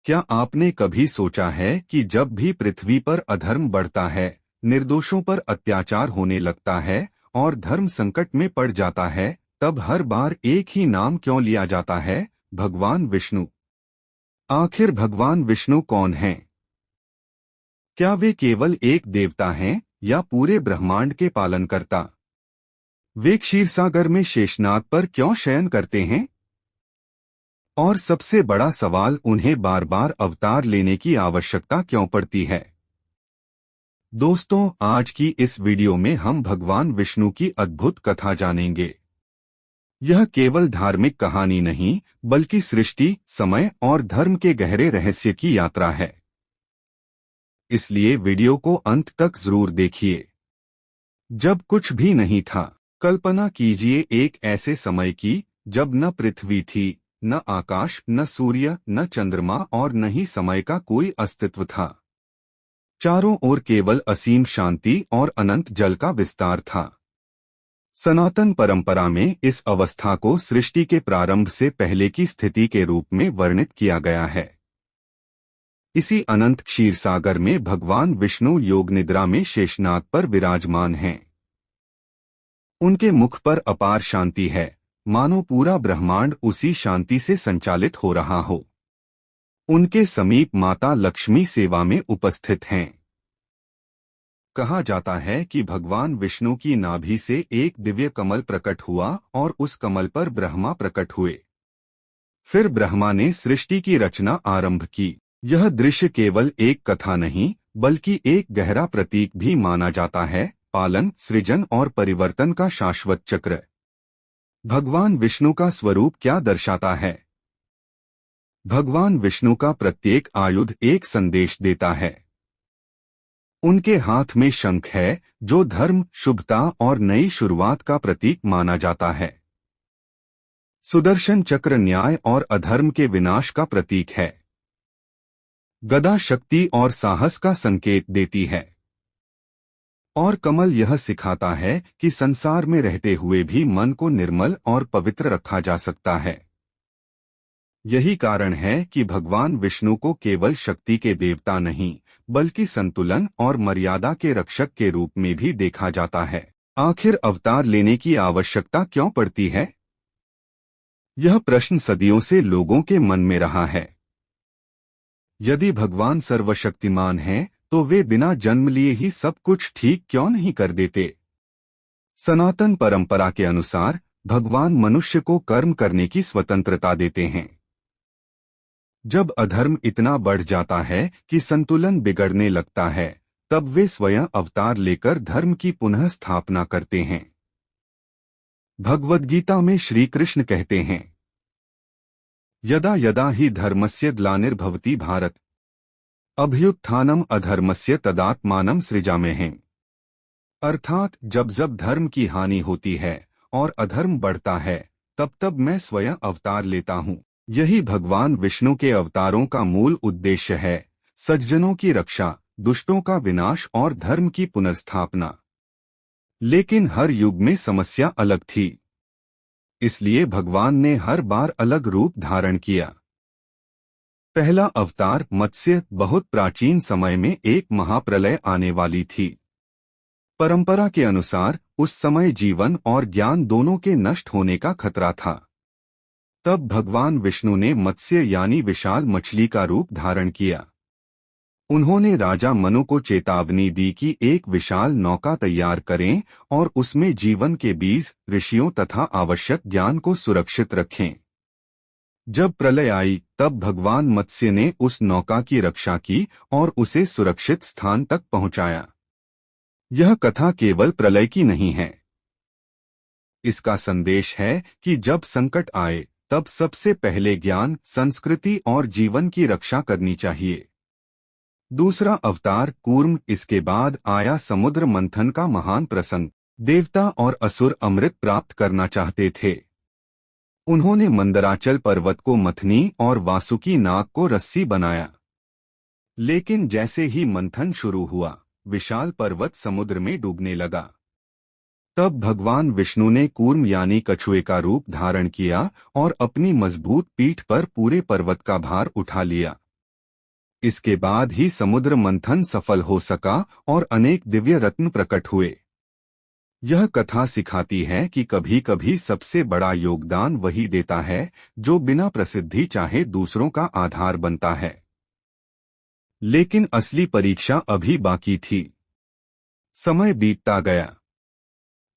क्या आपने कभी सोचा है कि जब भी पृथ्वी पर अधर्म बढ़ता है, निर्दोषों पर अत्याचार होने लगता है और धर्म संकट में पड़ जाता है, तब हर बार एक ही नाम क्यों लिया जाता है? भगवान विष्णु। आखिर भगवान विष्णु कौन हैं? क्या वे केवल एक देवता हैं या पूरे ब्रह्मांड के पालनकर्ता? वे क्षीरसागर में शेषनाग पर क्यों शयन करते हैं? और सबसे बड़ा सवाल, उन्हें बार बार अवतार लेने की आवश्यकता क्यों पड़ती है? दोस्तों, आज की इस वीडियो में हम भगवान विष्णु की अद्भुत कथा जानेंगे। यह केवल धार्मिक कहानी नहीं, बल्कि सृष्टि, समय और धर्म के गहरे रहस्य की यात्रा है। इसलिए वीडियो को अंत तक जरूर देखिए। जब कुछ भी नहीं था। कल्पना कीजिए एक ऐसे समय की जब न पृथ्वी थी, न आकाश, न सूर्य, न चंद्रमा और न ही समय का कोई अस्तित्व था। चारों ओर केवल असीम शांति और अनंत जल का विस्तार था। सनातन परंपरा में इस अवस्था को सृष्टि के प्रारंभ से पहले की स्थिति के रूप में वर्णित किया गया है। इसी अनंत क्षीरसागर में भगवान विष्णु योग निद्रा में शेषनाग पर विराजमान हैं। उनके मुख पर अपार शांति है, मानो पूरा ब्रह्मांड उसी शांति से संचालित हो रहा हो। उनके समीप माता लक्ष्मी सेवा में उपस्थित हैं। कहा जाता है कि भगवान विष्णु की नाभि से एक दिव्य कमल प्रकट हुआ और उस कमल पर ब्रह्मा प्रकट हुए। फिर ब्रह्मा ने सृष्टि की रचना आरंभ की। यह दृश्य केवल एक कथा नहीं, बल्कि एक गहरा प्रतीक भी माना जाता है, पालन, सृजन और परिवर्तन का शाश्वत चक्र। भगवान विष्णु का स्वरूप क्या दर्शाता है? भगवान विष्णु का प्रत्येक आयुध एक संदेश देता है। उनके हाथ में शंख है, जो धर्म, शुभता और नई शुरुआत का प्रतीक माना जाता है। सुदर्शन चक्र न्याय और अधर्म के विनाश का प्रतीक है। गदा शक्ति और साहस का संकेत देती है। और कमल यह सिखाता है कि संसार में रहते हुए भी मन को निर्मल और पवित्र रखा जा सकता है। यही कारण है कि भगवान विष्णु को केवल शक्ति के देवता नहीं, बल्कि संतुलन और मर्यादा के रक्षक के रूप में भी देखा जाता है। आखिर अवतार लेने की आवश्यकता क्यों पड़ती है? यह प्रश्न सदियों से लोगों के मन में रहा है। यदि भगवान सर्वशक्तिमान हैं, तो वे बिना जन्म लिए ही सब कुछ ठीक क्यों नहीं कर देते? सनातन परंपरा के अनुसार भगवान मनुष्य को कर्म करने की स्वतंत्रता देते हैं। जब अधर्म इतना बढ़ जाता है कि संतुलन बिगड़ने लगता है, तब वे स्वयं अवतार लेकर धर्म की पुनः स्थापना करते हैं। भगवद गीता में श्री कृष्ण कहते हैं, यदा यदा हि धर्मस्य ग्लानिर्भवति भारत, अभ्युत्थानम अधर्मस्य तदात्मानं सृजाम्यहम्। अर्थात जब जब धर्म की हानि होती है और अधर्म बढ़ता है, तब तब मैं स्वयं अवतार लेता हूँ। यही भगवान विष्णु के अवतारों का मूल उद्देश्य है, सज्जनों की रक्षा, दुष्टों का विनाश और धर्म की पुनर्स्थापना। लेकिन हर युग में समस्या अलग थी। इसलिए भगवान ने हर बार अलग रूप धारण किया। पहला अवतार मत्स्य, बहुत प्राचीन समय में एक महाप्रलय आने वाली थी। परंपरा के अनुसार उस समय जीवन और ज्ञान दोनों के नष्ट होने का खतरा था। तब भगवान विष्णु ने मत्स्य यानी विशाल मछली का रूप धारण किया। उन्होंने राजा मनु को चेतावनी दी कि एक विशाल नौका तैयार करें और उसमें जीवन के बीज, ऋषियों तथा आवश्यक ज्ञान को सुरक्षित रखें। जब प्रलय आई, तब भगवान मत्स्य ने उस नौका की रक्षा की और उसे सुरक्षित स्थान तक पहुंचाया। यह कथा केवल प्रलय की नहीं है। इसका संदेश है कि जब संकट आए, तब सबसे पहले ज्ञान, संस्कृति और जीवन की रक्षा करनी चाहिए। दूसरा अवतार कूर्म, इसके बाद आया समुद्र मंथन का महान प्रसंग। देवता और असुर अमृत प्राप्त करना चाहते थे। उन्होंने मंदराचल पर्वत को मथनी और वासुकी नाग को रस्सी बनाया। लेकिन जैसे ही मंथन शुरू हुआ, विशाल पर्वत समुद्र में डूबने लगा। तब भगवान विष्णु ने कूर्म यानी कछुए का रूप धारण किया और अपनी मजबूत पीठ पर पूरे पर्वत का भार उठा लिया। इसके बाद ही समुद्र मंथन सफल हो सका और अनेक दिव्य रत्न प्रकट हुए। यह कथा सिखाती है कि कभी कभी सबसे बड़ा योगदान वही देता है जो बिना प्रसिद्धि चाहे दूसरों का आधार बनता है। लेकिन असली परीक्षा अभी बाकी थी। समय बीतता गया।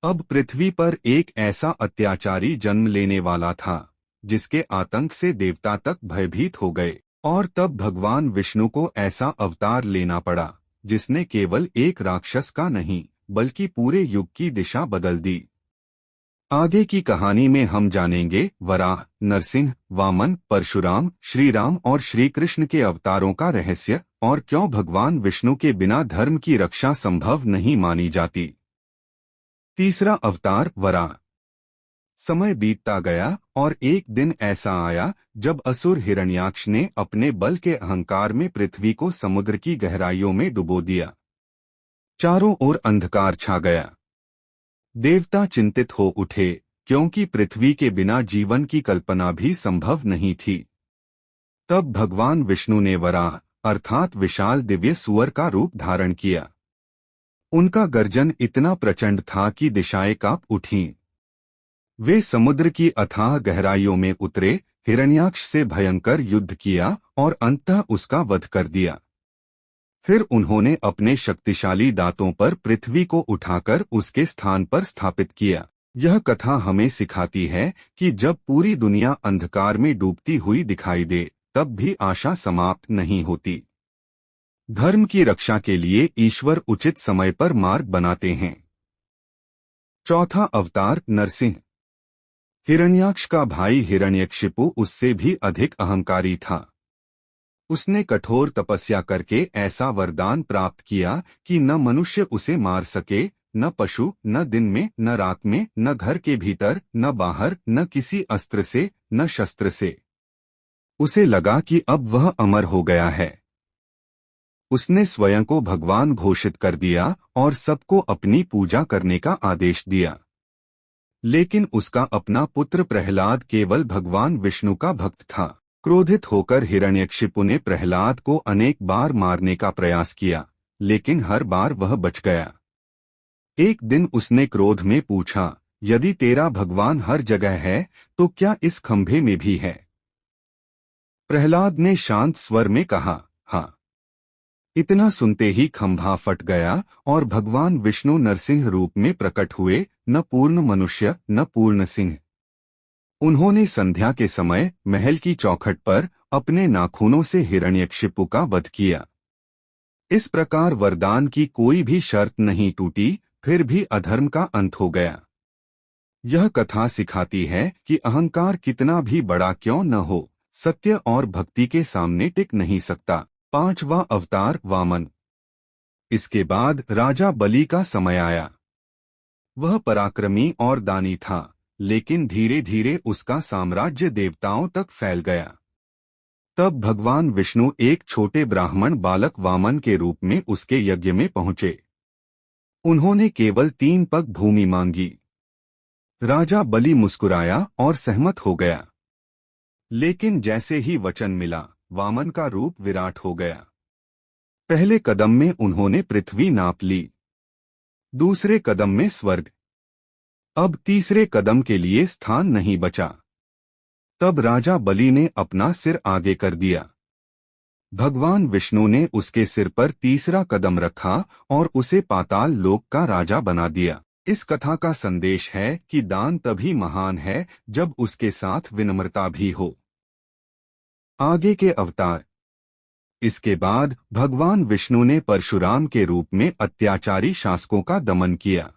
अब पृथ्वी पर एक ऐसा अत्याचारी जन्म लेने वाला था जिसके आतंक से देवता तक भयभीत हो गए। और तब भगवान विष्णु को ऐसा अवतार लेना पड़ा जिसने केवल एक राक्षस का नहीं बल्कि पूरे युग की दिशा बदल दी। आगे की कहानी में हम जानेंगे वराह, नरसिंह, वामन, परशुराम, श्री राम और श्री कृष्ण के अवतारों का रहस्य और क्यों भगवान विष्णु के बिना धर्म की रक्षा संभव नहीं मानी जाती। तीसरा अवतार वराह। समय बीतता गया और एक दिन ऐसा आया जब असुर हिरण्याक्ष ने अपने बल के अहंकार में पृथ्वी को समुद्र की गहराइयों में डुबो दिया। चारों ओर अंधकार छा गया। देवता चिंतित हो उठे क्योंकि पृथ्वी के बिना जीवन की कल्पना भी संभव नहीं थी। तब भगवान विष्णु ने वराह अर्थात विशाल दिव्य सुअर का रूप धारण किया। उनका गर्जन इतना प्रचंड था कि दिशाएं कांप उठीं। वे समुद्र की अथाह गहराइयों में उतरे, हिरण्याक्ष से भयंकर युद्ध किया और अंततः उसका वध कर दिया। फिर उन्होंने अपने शक्तिशाली दांतों पर पृथ्वी को उठाकर उसके स्थान पर स्थापित किया। यह कथा हमें सिखाती है कि जब पूरी दुनिया अंधकार में डूबती हुई दिखाई दे तब भी आशा समाप्त नहीं होती। धर्म की रक्षा के लिए ईश्वर उचित समय पर मार्ग बनाते हैं। चौथा अवतार नरसिंह। हिरण्याक्ष का भाई हिरण्यकशिपु उससे भी अधिक अहंकारी था। उसने कठोर तपस्या करके ऐसा वरदान प्राप्त किया कि न मनुष्य उसे मार सके, न पशु, न दिन में, न रात में, न घर के भीतर, न बाहर, न किसी अस्त्र से, न शस्त्र से। उसे लगा कि अब वह अमर हो गया है। उसने स्वयं को भगवान घोषित कर दिया और सबको अपनी पूजा करने का आदेश दिया। लेकिन उसका अपना पुत्र प्रहलाद केवल भगवान विष्णु का भक्त था। क्रोधित होकर हिरण्यकशिपु ने प्रहलाद को अनेक बार मारने का प्रयास किया, लेकिन हर बार वह बच गया। एक दिन उसने क्रोध में पूछा, यदि तेरा भगवान हर जगह है तो क्या इस खंभे में भी है? प्रहलाद ने शांत स्वर में कहा, हाँ। इतना सुनते ही खंभा फट गया और भगवान विष्णु नरसिंह रूप में प्रकट हुए, न पूर्ण मनुष्य न पूर्ण सिंह। उन्होंने संध्या के समय महल की चौखट पर अपने नाखूनों से हिरण्यकशिपु का वध किया। इस प्रकार वरदान की कोई भी शर्त नहीं टूटी, फिर भी अधर्म का अंत हो गया। यह कथा सिखाती है कि अहंकार कितना भी बड़ा क्यों न हो, सत्य और भक्ति के सामने टिक नहीं सकता। पांचवा अवतार वामन। इसके बाद राजा बलि का समय आया। वह पराक्रमी और दानी था, लेकिन धीरे धीरे उसका साम्राज्य देवताओं तक फैल गया। तब भगवान विष्णु एक छोटे ब्राह्मण बालक वामन के रूप में उसके यज्ञ में पहुंचे। उन्होंने केवल 3 पग भूमि मांगी। राजा बलि मुस्कुराया और सहमत हो गया। लेकिन जैसे ही वचन मिला, वामन का रूप विराट हो गया। पहले कदम में उन्होंने पृथ्वी नाप ली, दूसरे कदम में स्वर्ग, अब तीसरे कदम के लिए स्थान नहीं बचा। तब राजा बलि ने अपना सिर आगे कर दिया। भगवान विष्णु ने उसके सिर पर तीसरा कदम रखा और उसे पाताल लोक का राजा बना दिया। इस कथा का संदेश है कि दान तभी महान है जब उसके साथ विनम्रता भी हो। आगे के अवतार। इसके बाद भगवान विष्णु ने परशुराम के रूप में अत्याचारी शासकों का दमन किया।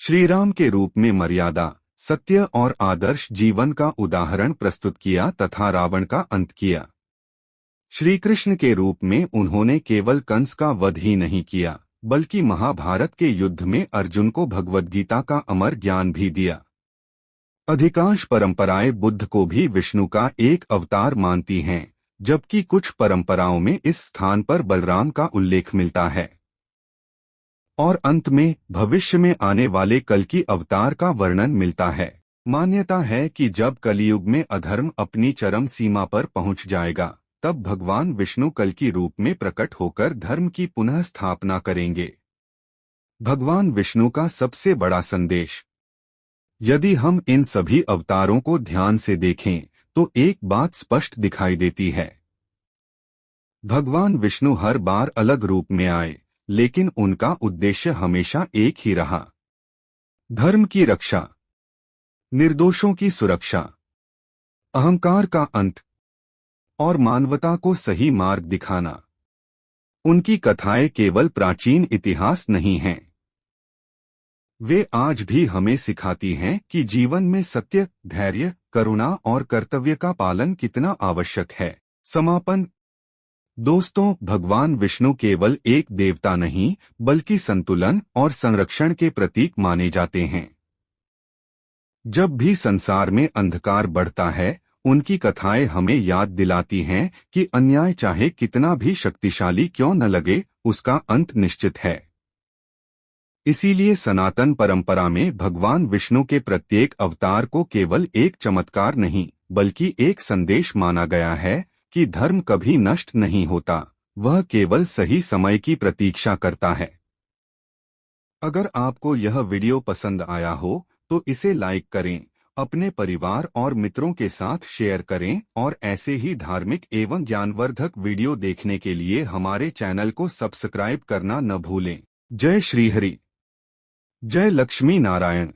श्री राम के रूप में मर्यादा, सत्य और आदर्श जीवन का उदाहरण प्रस्तुत किया तथा रावण का अंत किया। श्री कृष्ण के रूप में उन्होंने केवल कंस का वध ही नहीं किया, बल्कि महाभारत के युद्ध में अर्जुन को भगवद्गीता का अमर ज्ञान भी दिया। अधिकांश परंपराएं बुद्ध को भी विष्णु का एक अवतार मानती हैं, जबकि कुछ परंपराओं में इस स्थान पर बलराम का उल्लेख मिलता है। और अंत में भविष्य में आने वाले कल्कि अवतार का वर्णन मिलता है। मान्यता है कि जब कलियुग में अधर्म अपनी चरम सीमा पर पहुंच जाएगा, तब भगवान विष्णु कल की रूप में प्रकट होकर धर्म की पुनः स्थापना करेंगे। भगवान विष्णु का सबसे बड़ा संदेश। यदि हम इन सभी अवतारों को ध्यान से देखें तो एक बात स्पष्ट दिखाई देती है। भगवान विष्णु हर बार अलग रूप में आए, लेकिन उनका उद्देश्य हमेशा एक ही रहा। धर्म की रक्षा, निर्दोषों की सुरक्षा, अहंकार का अंत और मानवता को सही मार्ग दिखाना। उनकी कथाएं केवल प्राचीन इतिहास नहीं हैं। वे आज भी हमें सिखाती हैं कि जीवन में सत्य, धैर्य, करुणा और कर्तव्य का पालन कितना आवश्यक है। समापन। दोस्तों, भगवान विष्णु केवल एक देवता नहीं, बल्कि संतुलन और संरक्षण के प्रतीक माने जाते हैं। जब भी संसार में अंधकार बढ़ता है, उनकी कथाएं हमें याद दिलाती हैं कि अन्याय चाहे कितना भी शक्तिशाली क्यों न लगे, उसका अंत निश्चित है। इसीलिए सनातन परंपरा में भगवान विष्णु के प्रत्येक अवतार को केवल एक चमत्कार नहीं, बल्कि एक संदेश माना गया है कि धर्म कभी नष्ट नहीं होता, वह केवल सही समय की प्रतीक्षा करता है। अगर आपको यह वीडियो पसंद आया हो तो इसे लाइक करें, अपने परिवार और मित्रों के साथ शेयर करें और ऐसे ही धार्मिक एवं ज्ञानवर्धक वीडियो देखने के लिए हमारे चैनल को सब्सक्राइब करना न भूलें। जय श्री हरि। जय लक्ष्मी नारायण।